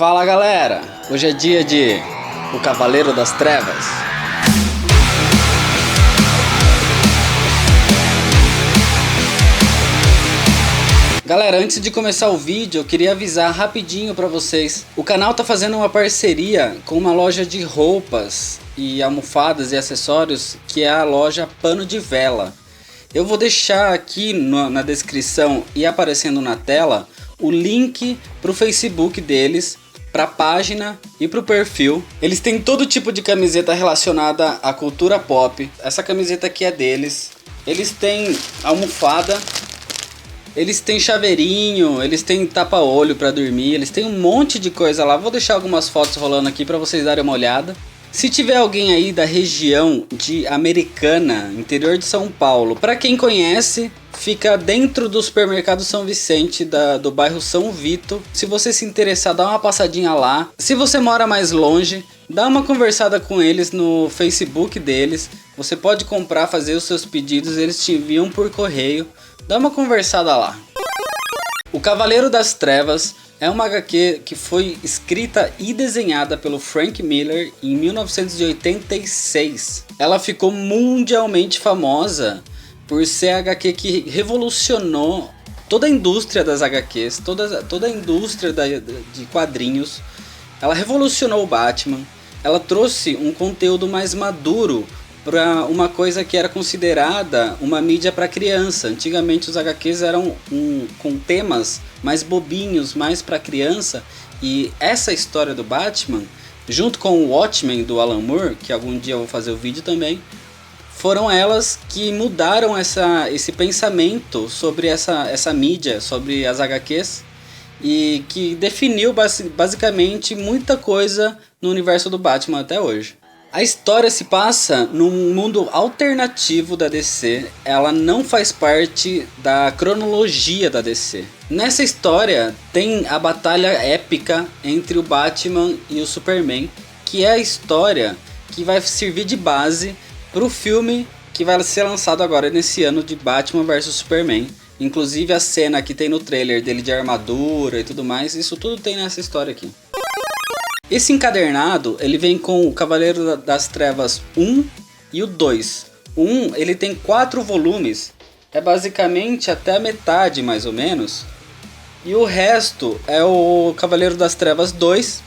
Fala galera, hoje é dia de O Cavaleiro das Trevas. Galera, antes de começar o vídeo, eu queria avisar rapidinho pra vocês. O canal tá fazendo uma parceria com uma loja de roupas e almofadas e acessórios, que é a loja Pano de Vela. Eu vou deixar aqui na descrição e aparecendo na tela o link pro Facebook deles, pra página e pro perfil. Eles têm todo tipo de camiseta relacionada à cultura pop. Essa camiseta aqui é deles. Eles têm almofada, eles têm chaveirinho, eles têm tapa-olho pra dormir, eles têm um monte de coisa lá. Vou deixar algumas fotos rolando aqui pra vocês darem uma olhada. Se tiver alguém aí da região de Americana, interior de São Paulo, pra quem conhece, fica dentro do supermercado São Vicente, do bairro São Vito. Se você se interessar, dá uma passadinha lá. Se você mora mais longe, dá uma conversada com eles no Facebook deles. Você pode comprar, fazer os seus pedidos, eles te enviam por correio. Dá uma conversada lá. O Cavaleiro das Trevas é uma HQ que foi escrita e desenhada pelo Frank Miller em 1986. Ela ficou mundialmente famosa por ser a HQ que revolucionou toda a indústria das HQs, toda a indústria de quadrinhos. Ela revolucionou o Batman, ela trouxe um conteúdo mais maduro para uma coisa que era considerada uma mídia para criança. Antigamente os HQs eram com temas mais bobinhos, mais para criança, e essa história do Batman, junto com o Watchmen do Alan Moore, que algum dia eu vou fazer o vídeo também, foram elas que mudaram esse pensamento sobre essa mídia, sobre as HQs, e que definiu basicamente muita coisa no universo do Batman até hoje. A história se passa num mundo alternativo da DC, ela não faz parte da cronologia da DC. Nessa história tem a batalha épica entre o Batman e o Superman, que é a história que vai servir de base para o filme que vai ser lançado agora nesse ano de Batman vs Superman. Inclusive a cena que tem no trailer dele de armadura e tudo mais, isso tudo tem nessa história aqui. Esse encadernado, ele vem com o Cavaleiro das Trevas 1 e o 2. O 1, ele tem 4 volumes, é basicamente até a metade mais ou menos. E o resto é o Cavaleiro das Trevas 2.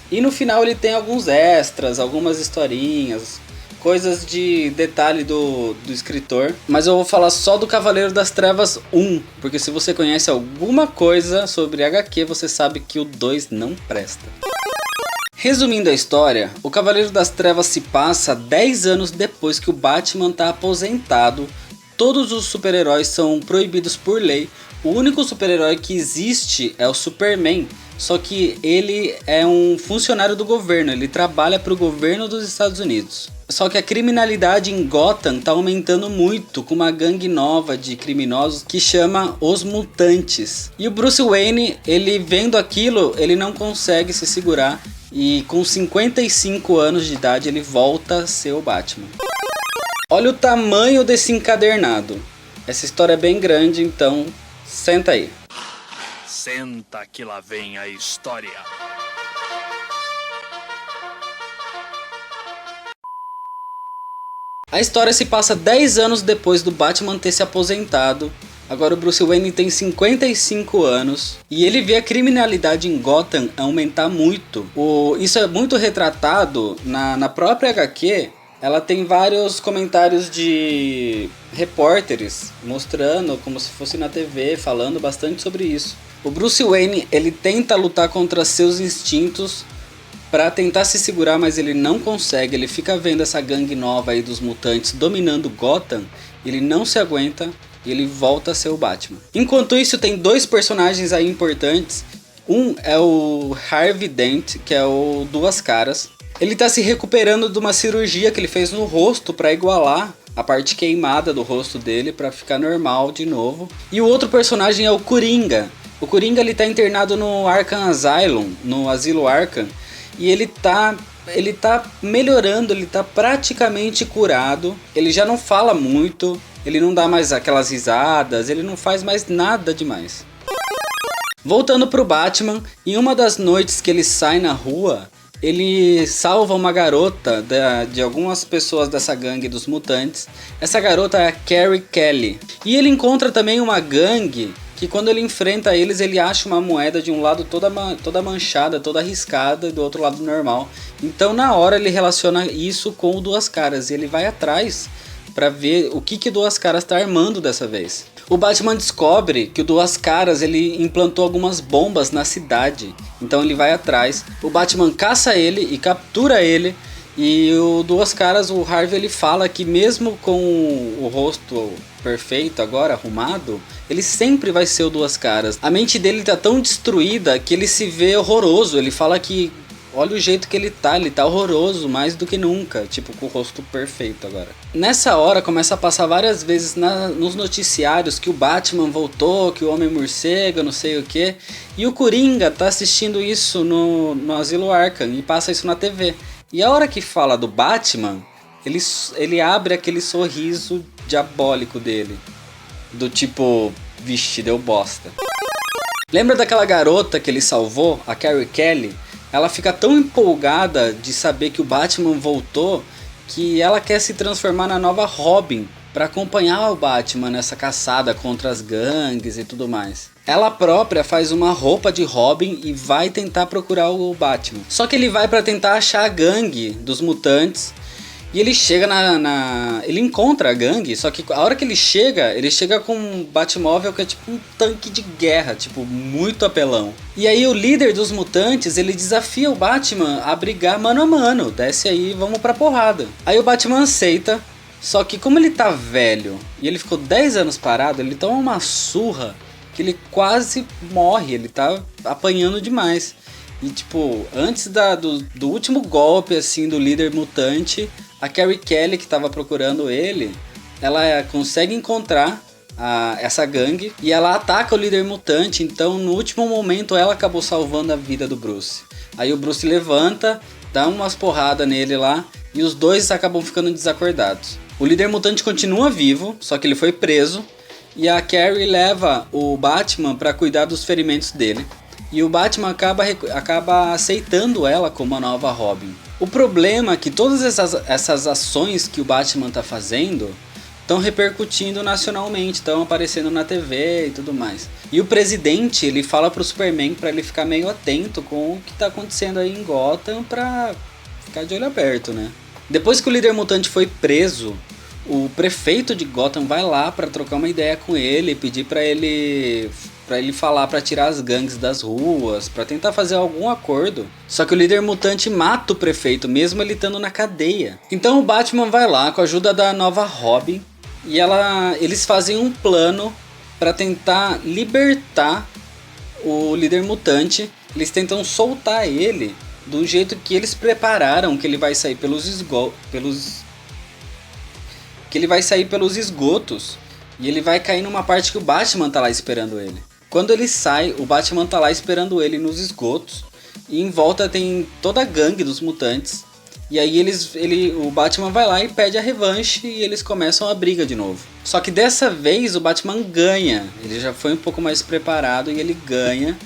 E no final ele tem alguns extras, algumas historinhas, coisas de detalhe do escritor. Mas eu vou falar só do Cavaleiro das Trevas 1, porque se você conhece alguma coisa sobre HQ, você sabe que o 2 não presta. Resumindo a história, o Cavaleiro das Trevas se passa 10 anos depois que o Batman está aposentado. Todos os super-heróis são proibidos por lei. O único super-herói que existe é o Superman, só que ele é um funcionário do governo, ele trabalha para o governo dos Estados Unidos. Só que a criminalidade em Gotham está aumentando muito, com uma gangue nova de criminosos que chama Os Mutantes. E o Bruce Wayne, ele vendo aquilo, ele não consegue se segurar. E com 55 anos de idade ele volta a ser o Batman. Olha o tamanho desse encadernado. Essa história é bem grande, então senta aí. Senta que lá vem a história. A história se passa 10 anos depois do Batman ter se aposentado. Agora o Bruce Wayne tem 55 anos e ele vê a criminalidade em Gotham aumentar muito. Isso é muito retratado na própria HQ. Ela tem vários comentários de repórteres mostrando como se fosse na TV, falando bastante sobre isso. O Bruce Wayne, ele tenta lutar contra seus instintos para tentar se segurar, mas ele não consegue. Ele fica vendo essa gangue nova aí dos mutantes dominando Gotham, ele não se aguenta. E ele volta a ser o Batman. Enquanto isso, tem 2 personagens aí importantes. Um é o Harvey Dent, que é o Duas Caras. Ele tá se recuperando de uma cirurgia que ele fez no rosto para igualar a parte queimada do rosto dele, para ficar normal de novo. E o outro personagem é o Coringa. O Coringa, ele tá internado no Arkham Asylum, no Asilo Arkham. E ele tá melhorando, ele tá praticamente curado. Ele já não fala muito, ele não dá mais aquelas risadas, ele não faz mais nada demais. Voltando pro Batman, em uma das noites que ele sai na rua, ele salva uma garota de algumas pessoas dessa gangue dos mutantes. Essa garota é a Carrie Kelly. E ele encontra também uma gangue que quando ele enfrenta eles, ele acha uma moeda de um lado toda manchada, toda arriscada, e do outro lado normal. Então na hora ele relaciona isso com o Duas Caras e ele vai atrás para ver o que Duas Caras está armando dessa vez. O Batman descobre que o Duas Caras ele implantou algumas bombas na cidade, então ele vai atrás. O Batman caça ele e captura ele, e o Duas Caras, o Harvey, ele fala que mesmo com o rosto perfeito agora, arrumado, ele sempre vai ser o Duas Caras. A mente dele tá tão destruída que ele se vê horroroso, ele fala que olha o jeito que ele tá horroroso, mais do que nunca, tipo, com o rosto perfeito agora. Nessa hora começa a passar várias vezes nos noticiários que o Batman voltou, que o Homem-Morcego, não sei o que. E o Coringa tá assistindo isso no Asilo Arkham e passa isso na TV. E a hora que fala do Batman, ele abre aquele sorriso diabólico dele. Do tipo, vixe, deu bosta. Lembra daquela garota que ele salvou, a Carrie Kelly? Ela fica tão empolgada de saber que o Batman voltou que ela quer se transformar na nova Robin para acompanhar o Batman nessa caçada contra as gangues e tudo mais. Ela própria faz uma roupa de Robin e vai tentar procurar o Batman. Só que ele vai para tentar achar a gangue dos mutantes. E ele chega ele encontra a gangue, só que a hora que ele chega com um Batmóvel que é tipo um tanque de guerra, tipo, muito apelão. E aí o líder dos mutantes, ele desafia o Batman a brigar mano a mano, desce aí, vamos pra porrada. Aí o Batman aceita, só que como ele tá velho e ele ficou 10 anos parado, ele toma uma surra que ele quase morre, ele tá apanhando demais. E tipo, antes do último golpe assim do líder mutante, a Carrie Kelly, que estava procurando ele, ela consegue encontrar essa gangue e ela ataca o líder mutante. Então no último momento ela acabou salvando a vida do Bruce. Aí o Bruce levanta, dá umas porradas nele lá e os dois acabam ficando desacordados. O líder mutante continua vivo, só que ele foi preso, e a Carrie leva o Batman para cuidar dos ferimentos dele. E o Batman acaba aceitando ela como a nova Robin. O problema é que todas essas ações que o Batman tá fazendo estão repercutindo nacionalmente, estão aparecendo na TV e tudo mais. E o presidente, ele fala pro Superman para ele ficar meio atento com o que tá acontecendo aí em Gotham pra ficar de olho aberto, né? Depois que o líder mutante foi preso, o prefeito de Gotham vai lá para trocar uma ideia com ele, pedir para ele falar para tirar as gangues das ruas, para tentar fazer algum acordo. Só que o líder mutante mata o prefeito, mesmo ele estando na cadeia. Então o Batman vai lá com a ajuda da nova Robin e eles fazem um plano para tentar libertar o líder mutante. Eles tentam soltar ele do jeito que eles prepararam, que ele vai sair pelos esgotos e ele vai cair numa parte que o Batman tá lá esperando ele. Quando ele sai, o Batman tá lá esperando ele nos esgotos e em volta tem toda a gangue dos mutantes. E aí o Batman vai lá e pede a revanche e eles começam a briga de novo. Só que dessa vez o Batman ganha, ele já foi um pouco mais preparado e ele ganha.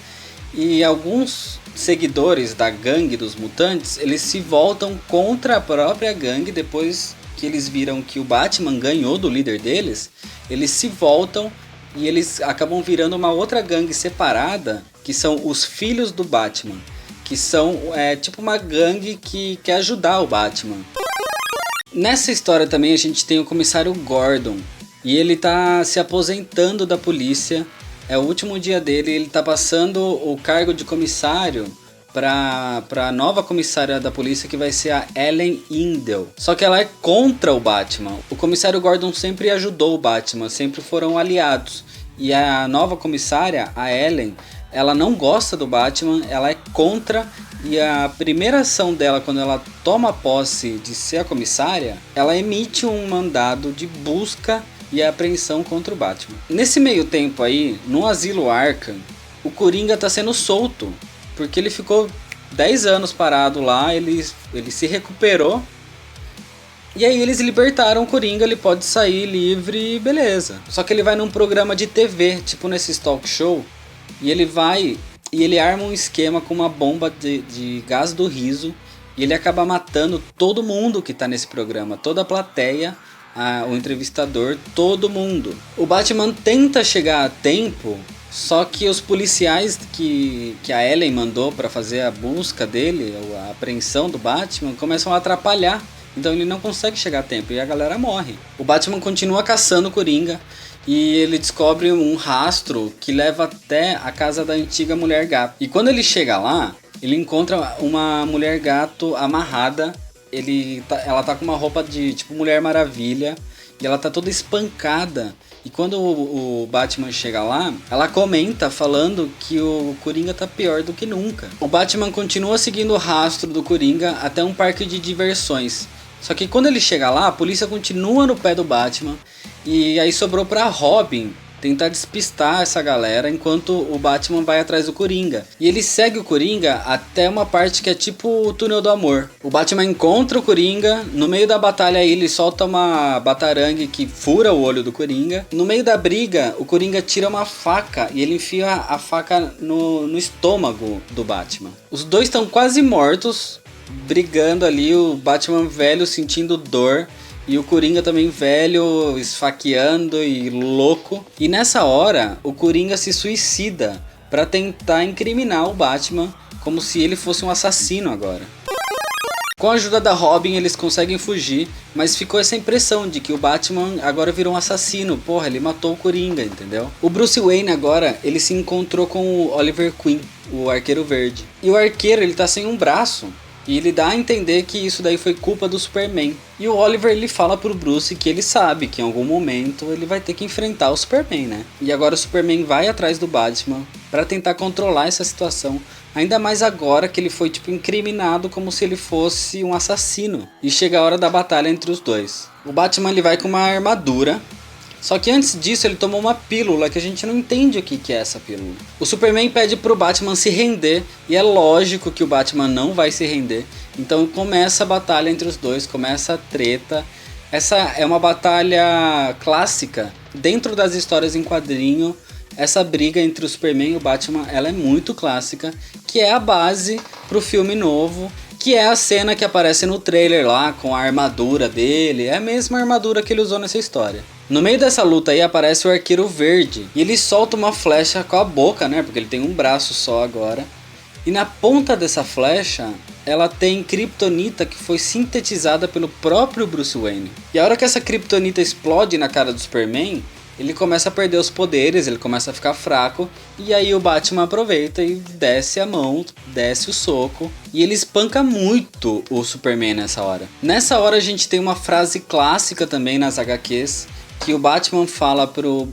E alguns seguidores da gangue dos mutantes, eles se voltam contra a própria gangue depois que eles viram que o Batman ganhou do líder deles. Eles se voltam e eles acabam virando uma outra gangue separada, que são os Filhos do Batman, que são tipo uma gangue que quer ajudar o Batman. Nessa história também a gente tem o comissário Gordon, e ele tá se aposentando da polícia, é o último dia dele, ele tá passando o cargo de comissário para a nova comissária da polícia, que vai ser a Ellen Indel. Só que ela é contra o Batman. O comissário Gordon sempre ajudou o Batman, sempre foram aliados. E a nova comissária, a Ellen, ela não gosta do Batman, ela é contra. E a primeira ação dela, quando ela toma posse de ser a comissária, ela emite um mandado de busca e apreensão contra o Batman. Nesse meio tempo aí, no Asilo Arkham, o Coringa tá sendo solto, porque ele ficou 10 anos parado lá, ele se recuperou. E aí eles libertaram o Coringa, ele pode sair livre e beleza. Só que ele vai num programa de TV, tipo nesses talk show, E ele vai e ele arma um esquema com uma bomba de gás do riso. E ele acaba matando todo mundo que tá nesse programa. Toda a plateia, o entrevistador, todo mundo. O Batman tenta chegar a tempo, só que os policiais que a Ellen mandou para fazer a busca dele, a apreensão do Batman, começam a atrapalhar. Então ele não consegue chegar a tempo e a galera morre. O Batman continua caçando o Coringa e ele descobre um rastro que leva até a casa da antiga Mulher Gato. E quando ele chega lá, ele encontra uma Mulher Gato amarrada. Ela tá com uma roupa de tipo Mulher Maravilha e ela tá toda espancada. E quando o Batman chega lá, ela comenta falando que o Coringa tá pior do que nunca. O Batman continua seguindo o rastro do Coringa até um parque de diversões. Só que quando ele chega lá, a polícia continua no pé do Batman. E aí sobrou pra Robin tentar despistar essa galera enquanto o Batman vai atrás do Coringa. E ele segue o Coringa até uma parte que é tipo o Túnel do Amor. O Batman encontra o Coringa, no meio da batalha aí ele solta uma batarangue que fura o olho do Coringa. No meio da briga, o Coringa tira uma faca e ele enfia a faca no estômago do Batman. Os dois estão quase mortos, brigando ali, o Batman velho sentindo dor. E o Coringa também velho, esfaqueando e louco. E nessa hora, o Coringa se suicida para tentar incriminar o Batman como se ele fosse um assassino agora. Com a ajuda da Robin, eles conseguem fugir, mas ficou essa impressão de que o Batman agora virou um assassino. Porra, ele matou o Coringa, entendeu? O Bruce Wayne agora, ele se encontrou com o Oliver Queen, o Arqueiro Verde. E o Arqueiro, ele tá sem um braço. E ele dá a entender que isso daí foi culpa do Superman. E o Oliver, ele fala pro Bruce que ele sabe que em algum momento ele vai ter que enfrentar o Superman, né? E agora o Superman vai atrás do Batman pra tentar controlar essa situação. Ainda mais agora que ele foi tipo incriminado como se ele fosse um assassino. E chega a hora da batalha entre os dois. O Batman, ele vai com uma armadura. Só que antes disso ele tomou uma pílula que a gente não entende o que é essa pílula. O Superman pede pro Batman se render e é lógico que o Batman não vai se render. Então começa a batalha entre os dois, começa a treta. Essa é uma batalha clássica dentro das histórias em quadrinho. Essa briga entre o Superman e o Batman, ela é muito clássica, que é a base pro filme novo. Que é a cena que aparece no trailer lá, com a armadura dele. É a mesma armadura que ele usou nessa história. No meio dessa luta aí aparece o Arqueiro Verde. E ele solta uma flecha com a boca, né? Porque ele tem um braço só agora. E na ponta dessa flecha, ela tem kryptonita que foi sintetizada pelo próprio Bruce Wayne. E a hora que essa kryptonita explode na cara do Superman, ele começa a perder os poderes, ele começa a ficar fraco. E aí o Batman aproveita e desce a mão, desce o soco. E ele espanca muito o Superman nessa hora. Nessa hora a gente tem uma frase clássica também nas HQs. Que o Batman fala pro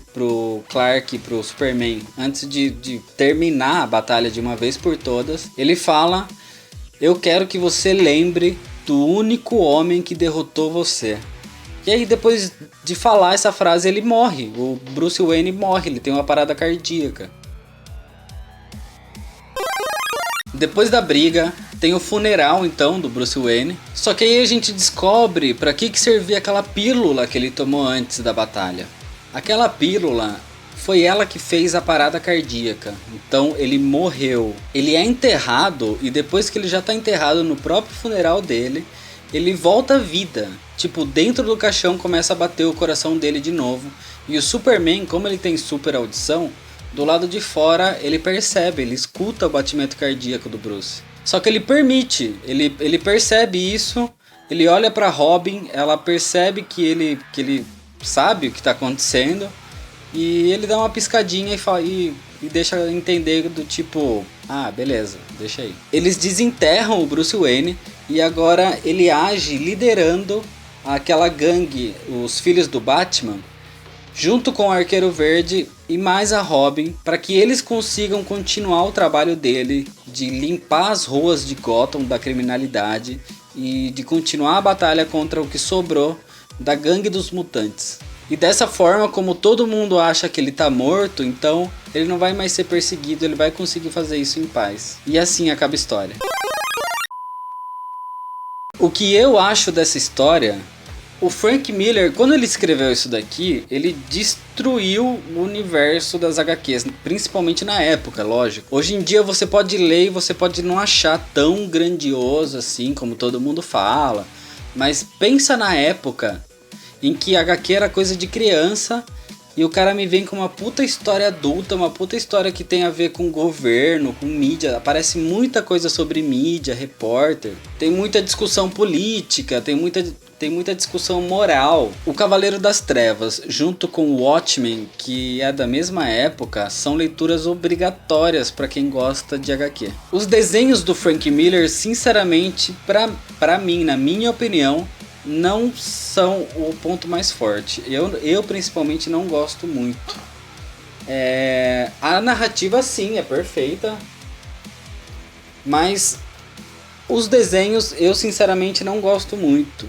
Clark e pro Superman antes de terminar a batalha de uma vez por todas. Ele fala: eu quero que você lembre do único homem que derrotou você. E aí depois de falar essa frase ele morre. O Bruce Wayne morre, ele tem uma parada cardíaca. Depois da briga, tem o funeral então do Bruce Wayne. Só que aí a gente descobre pra que servia aquela pílula que ele tomou antes da batalha. Aquela pílula foi ela que fez a parada cardíaca. Então ele morreu. Ele é enterrado e depois que ele já tá enterrado no próprio funeral dele, ele volta à vida. Tipo, dentro do caixão começa a bater o coração dele de novo. E o Superman, como ele tem super audição, do lado de fora ele percebe, ele escuta o batimento cardíaco do Bruce. Só que ele permite, ele percebe isso, ele olha pra Robin, ela percebe que ele sabe o que tá acontecendo. E ele dá uma piscadinha e deixa entender do tipo, ah, beleza, deixa aí. Eles desenterram o Bruce Wayne e agora ele age liderando aquela gangue, os Filhos do Batman, junto com o Arqueiro Verde e mais a Robin, para que eles consigam continuar o trabalho dele de limpar as ruas de Gotham da criminalidade e de continuar a batalha contra o que sobrou da gangue dos mutantes. E dessa forma, como todo mundo acha que ele tá morto, então ele não vai mais ser perseguido, ele vai conseguir fazer isso em paz. E assim acaba a história. O que eu acho dessa história O Frank Miller, quando ele escreveu isso daqui, ele destruiu o universo das HQs, principalmente na época, lógico. Hoje em dia você pode ler e você pode não achar tão grandioso assim como todo mundo fala. Mas pensa na época em que HQ era coisa de criança e o cara me vem com uma puta história adulta, uma puta história que tem a ver com governo, com mídia. Aparece muita coisa sobre mídia, repórter. Tem muita discussão política, tem muita discussão moral. O Cavaleiro das Trevas, junto com o Watchmen, que é da mesma época, são leituras obrigatórias para quem gosta de HQ. Os desenhos do Frank Miller, sinceramente, pra mim, na minha opinião, não são o ponto mais forte. Eu principalmente não gosto muito. A narrativa sim é perfeita, mas os desenhos eu sinceramente não gosto muito.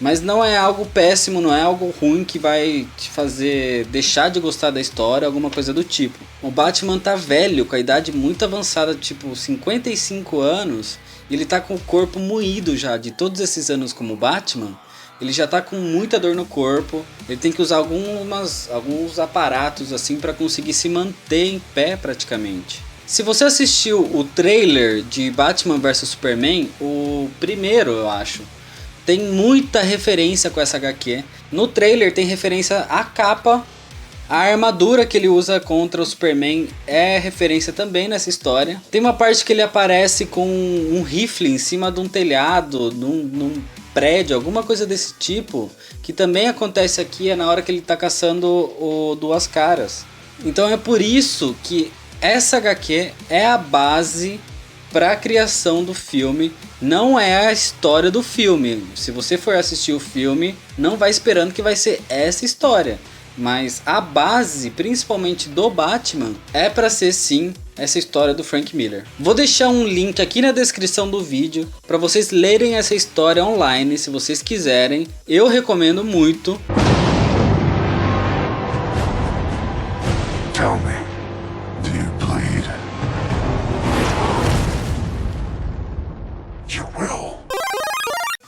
Mas não é algo péssimo, não é algo ruim que vai te fazer deixar de gostar da história, alguma coisa do tipo. O Batman tá velho, com a idade muito avançada, tipo 55 anos, e ele tá com o corpo moído já, de todos esses anos como Batman. Ele já tá com muita dor no corpo, ele tem que usar alguns aparatos assim para conseguir se manter em pé praticamente. Se você assistiu o trailer de Batman vs Superman, o primeiro eu acho, tem muita referência com essa HQ. No trailer tem referência à capa, a armadura que ele usa contra o Superman é referência também nessa história. Tem uma parte que ele aparece com um rifle em cima de um telhado, num prédio, alguma coisa desse tipo, que também acontece aqui, é na hora que ele está caçando o Duas Caras. Então é por isso que essa HQ é a base para a criação do filme, não é a história do filme. Se você for assistir o filme, não vai esperando que vai ser essa história, mas a base, principalmente do Batman, é para ser sim essa história do Frank Miller. Vou deixar um link aqui na descrição do vídeo para vocês lerem essa história online, se vocês quiserem. Eu recomendo muito. Tell me, do you bleed? You will.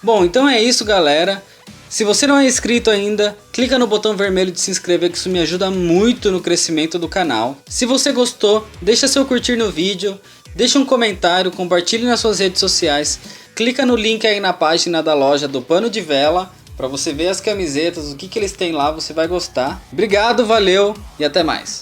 Bom, então é isso, galera. Se você não é inscrito ainda, clica no botão vermelho de se inscrever, que isso me ajuda muito no crescimento do canal. Se você gostou, deixa seu curtir no vídeo, deixa um comentário, compartilhe nas suas redes sociais, clica no link aí na página da loja do Pano de Vela, para você ver as camisetas, o que eles têm lá, você vai gostar. Obrigado, valeu e até mais.